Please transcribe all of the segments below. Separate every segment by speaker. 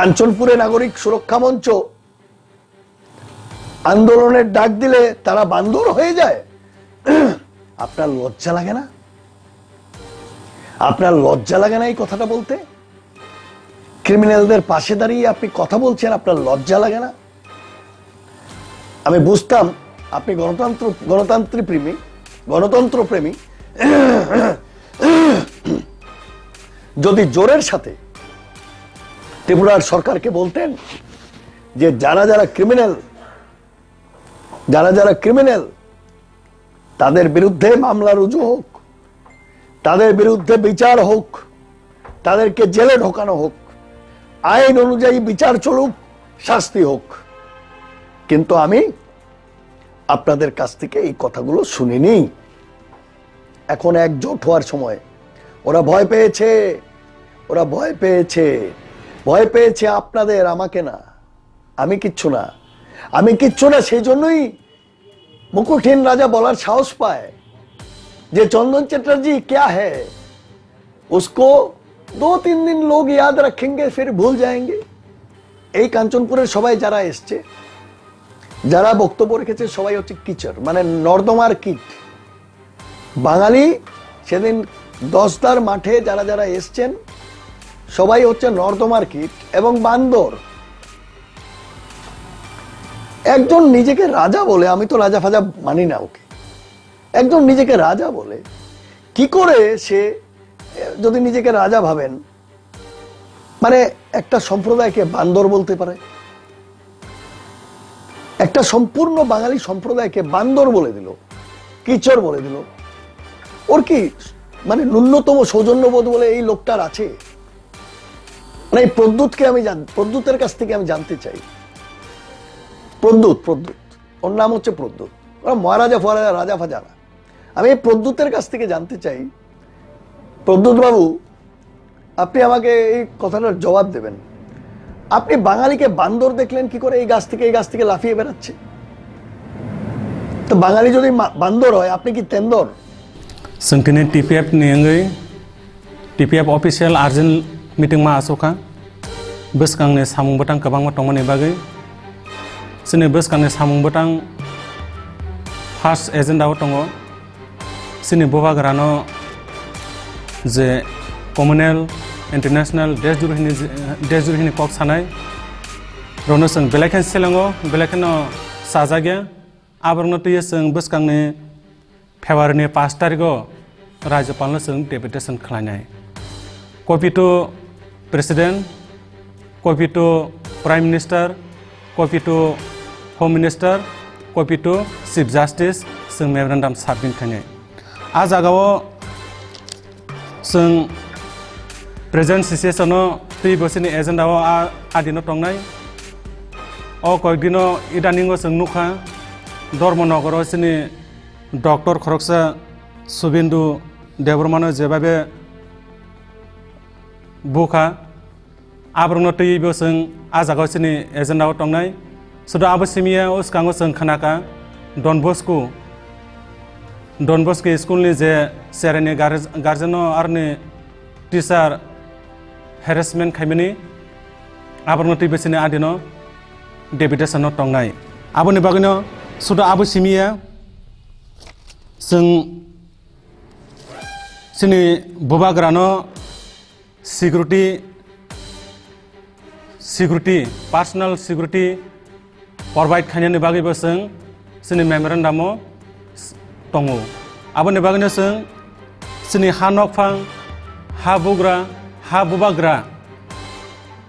Speaker 1: কাঞ্চনপুরে নাগরিক সুরক্ষা মঞ্চ আন্দোলনের ডাক দিলে তারা বান্দর হয়ে যায়? আপনার লজ্জা লাগে না? আপনার লজ্জা লাগে না এই কথাটা বলতে? ক্রিমিনালদের পাশে দাঁড়িয়ে আপনি কথা বলছেন, আপনার লজ্জা লাগে না? আমি বুঝতাম আপনি গণতন্ত্র প্রেমী যদি জোরের সাথে ত্রিপুরার সরকারকে বলতেন যে যারা যারা ক্রিমিনাল তাদের বিরুদ্ধে মামলা রুজু হোক, তাদের বিরুদ্ধে বিচার হোক, তাদেরকে জেলে ঢোকানো হোক, আইন অনুযায়ী বিচার চলুক, শাস্তি হোক। কিন্তু আমি আপনাদের কাছ থেকে এই কথাগুলো শুনিনি। এখন একজোট হওয়ার সময় ওরা ভয় পেয়েছে আপনাদের, আমাকে না। আমি কিচ্ছু না, সেই জন্যই মুকুটহীন রাজা বলার সাহস পায় যে চন্দন চ্যাটার্জি क्या है, उसको 2-3 दिन लोग याद रखेंगे फिर भूल जाएंगे। এই কাঞ্চনপুরের সবাই যারা এসছে, যারা বক্তব্য রেখেছে, সবাই হচ্ছে কিচর, মানে নর্দমার কীট। বাঙালি সেদিন 10টার মাঠে যারা যারা এসছেন সবাই হচ্ছে নর্দমার কীট এবং বান্দর। একজন নিজেকে রাজা বলে, আমি তো রাজা ফাজা মানি না ওকে, একজন নিজেকে রাজা বলে কি করে সে, যদি নিজেকে রাজা ভাবেন, মানে একটা সম্প্রদায়কে বান্দর বলতে পারে? একটা সম্পূর্ণ বাঙালি সম্প্রদায়কে বান্দর বলে দিল, কিচর বলে দিল। ওর কি মানে ন্যূনতম সৌজন্যবোধ বলে এই লোকটার আছে? মানে এই প্রদ্যুতের কাছ থেকে আমি জানতে চাই। প্রদ্যুৎ ওর নাম হচ্ছে প্রদ্যুৎ, ওরা মহারাজা ফরাজা রাজা ফাজা না। আমি এই প্রদ্যুতের কাছ থেকে জানতে চাই, প্রদ্যুৎ বাবু আপনি আমাকে এই কথাটার জবাব দেবেন। আপনি বাঙালিকে বান্দর দেখলেন কি করে? এই গাছ থেকে লাফিয়ে বেড়াচ্ছে। তো বাঙালি যদি বান্দর হয়, আপনি কি তেন্দর?
Speaker 2: संकिने टीपीएफ नियंगै टीपीएफ ऑफिशियल अर्जेंट मीटिंग मा आसोखा बसकांगने सामुं बटां गोबां तंगमोननि बागै सिनि बसकांगने सामुं बटां फार्स्ट एजेंडाव दङ सिनि बोबाग्रानो जे कमनवेल्थ इंटरनेशनल देशजुरिनि कक सानाय रनो जों बेलेखेन सेलाङो बेलेखेनो साजागे आबरनो तैयो जों बसकांगने फेब्रुवारिनि 5 तारिखआव राज्यपालनो जों डेपुटेसन खालामनाय। कपि टु प्रेसिडेंट, कपि टु प्राइम मिनिस्टार, कपि टु होम मिनिस्टार, कपि टु चीफ जस्टिस जों मेमोरेन्डाम साबमिट खालामनाय। आ जागाव जों प्रेजेंट सिचुएशनाव दै बोसोरनि एजेन्डाव आदिनो दंनाय अ कयदिनो इदानिंगो जों नुखा धर्मनगराव जोंनि डॉक्टर खरकसा सुबिन्दु देबरमानो जेबाबे बुखा आब्रनो तैबो जों आजागावसिनि एजेन्डाव दंनाय सुदा आबसिमिया उसकांगो जों खानाका डन बस्को स्कुलनि जे सेरेनि गार्जेनो आरनि टीचार हेरेसमेन्ट खायमिनि आब्रनो तैबोसिनि आदिनो डेपुटेसनाव दंनाय। आबनि बागैनो सुदा आबसिमिया जों सिनि बोबाग्रानो सिकिउरिटी पार्सनेल सिकिउरिटी प्रोवाइड खालामनायनि बागैबो जों सिनि मेमोरेन्डामाव दङ। आबनि बागैनो जों सिनि हा नकफां हा बुग्रा हा बोबाग्रा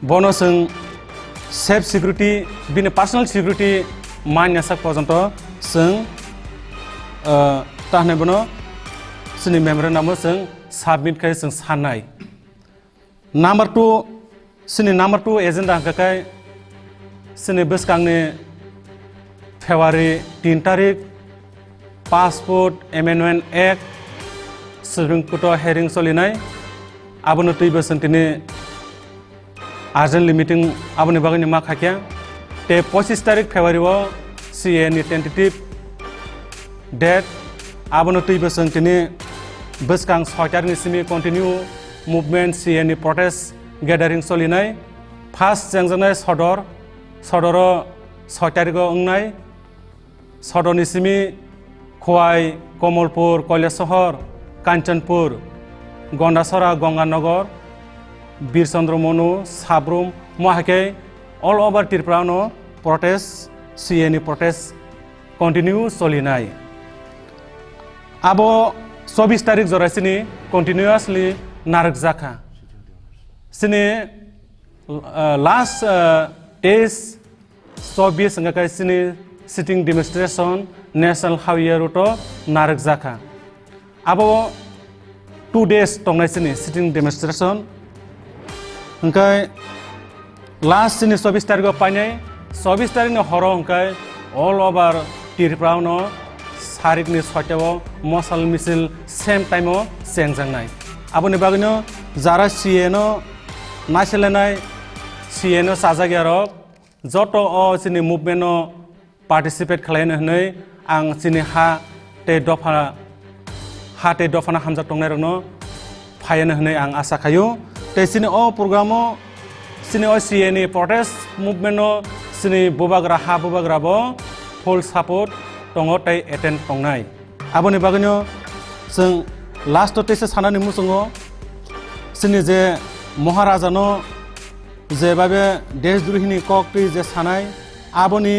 Speaker 2: बनो जों सेफ सिकिउरिटी बिनि पार्सनेल सिकिउरिटी मान्यासाक पर्यन्त जों ताहने बनो सिनि मेमोरेन्डामाव जों साबमिट खाय जों साननाय। नम्बर 2 सिनि नम्बर 2 एजेन्डा हकाय सिनि बसकांगनि फेब्रुवारि 3 तारिख passport amendment act supreme court हेरिं सोलिनाय आबनो तैबो जों दिनै आर्जेन्ट मीटिं आबनि बागैनि मा खाखिया ते 25 तारिख फेब्रुवारिआव सीए नि टेन्टेटिभ डेट आबनो तैबो जों दिनै बसकां 6 तारिखनि सिमि कन्टिन्यू मुभमेन्ट सीए नि प्रोटेस्ट गेदारिं सोलिनाय फार्स्ट जेंजनाय सदर 6 तारिखआव ओंनाय सदरनि सिमी खवाई कमलपुर कैलाशहर कांचनपुर गंडासरा गंगानगर बीरचंद्र मनु साब्रुम महाके all over Tripura no protest सीएनी प्रोटेस्ट कंटिन्यू सोलिनाय आबो 24 तारिख जरासिनी कंटिन्यूअसली नारक जाखा सिनी लास्ट डेज 24 संगाकाय सिनी sitting demonstration national highway route नारक जाखा आबो 2 days तंगनाय सिनी सिटिंग डेमोन्स्ट्रेशन ओंखाय लास्ट सिनी 24 तारिख पाइनाय 24 तारिख हर ओंखाय ऑल ओवर त्रिपुरा नो सारिकनि 6 मसाल मिसिल सेम टाइम सेंजांनाय आबोनि बागैनो जारा सीएनो नायसेलायनाय सीएनो साजागियारक जत सिनी मुभमेन्ट पार्टिसिपेट खालायनो होनै आं सिनी हा ते दफाना हामजा तंनाय रनो फायनो होनै आं आशा खायो ते सिनी प्रोग्रामो सिनी सीएनी प्रोटेस्ट मुभमेन्ट सिनी बुबाग्रा हा बुबाग्राबो फुल सपोर्ट दङ तै एटेन्ड तंनाय आबोनि बागैनो जों लास्ट तेसे सानानि मुसुङो सिनी जे महाराजानो जे बाबे देशद्रोहिनी कक्ति जे सानाय आबोनि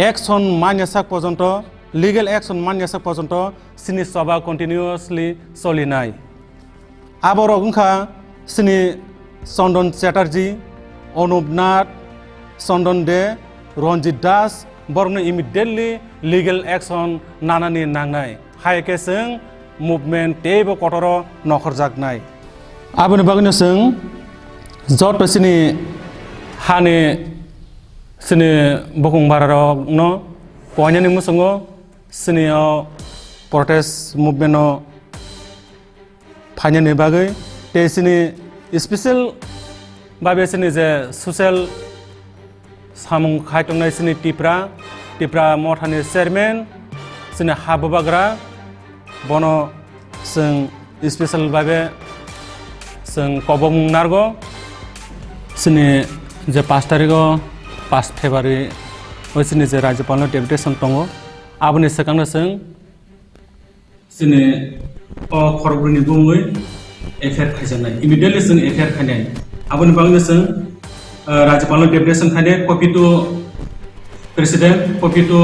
Speaker 2: एक्शन मान्यसाक पर्यन्त लीगल एक्शन मान्यसाक पर्यन्त सिनी सभा कन्टिन्यूअसली सोलिनाय आबर ओंखा सिनी चंदन चैटार्जी अनुपनाथ चंदन दे रंजित दास बरनो इमिडिएटली लीगल एक्शन नानानि नांनाय हायके जों मुभमेन्ट तेबो कटरो नखरजागनाय आबोनि बागैनो जों जत सिनी हानि सिनी बुकुं बारारनो पयनानि मुसुङो सिनी प्रोटेस्ट मुभमेन्ट फाइनानि बागै ते सिनी स्पेशल बाबे सिनी जे सोशल सामुं खायतंनाय सिनी टिप्रा मथानि चेयरमेन सिनी हाबुबाग्रा बनो जों स्पेशल बाबे जों कबम नारगो सिनी जे 5 तारिखआव 5 फेब्रुवारि सिनी जे राज्यपालनो डेपुटेशन दङ आबोनि सिगांनो जों सिनी खरगब्वृनि बुङै एफआईआर खायजानाय इमिडिएटली जों एफआईआर खायनाय आबोनि बागैनो जों राज्यपालनो डेपुटेशन खायनाय कपि टू प्रेसिडेंट कपि टू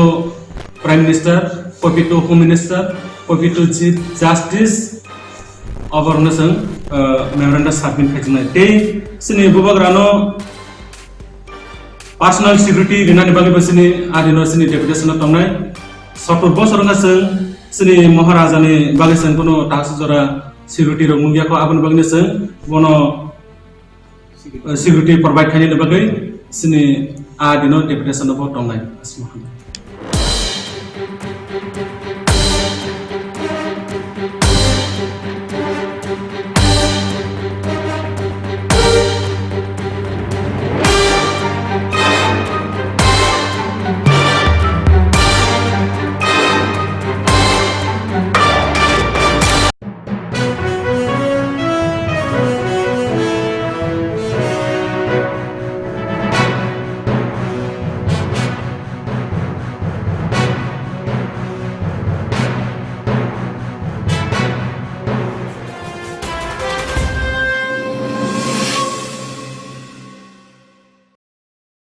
Speaker 2: प्राइम मिनिस्टर कपि टू होम मिनिस्टर कपि टू चीफ जस्टिस अबरनो जों मेमोरेंडम सबमिट खायजानाय ते सिनी बुबाग्रानो पर्सनल सिक्यूरिटी बिनानि बागैबो सिनी आदिनो सिनी डेपुटेशन तंनाय 70 बोसोरना जों सिनी महाराजानि बागै जों कोनो टाक्स जरा सिक्यूरिटी रो मुगियाखौ आबोनि बागैनो जों बनो सिक्यूरिटी प्रोवाइड खायनो बागै सिनी आदिनो डेपुटेशन बो तंनाय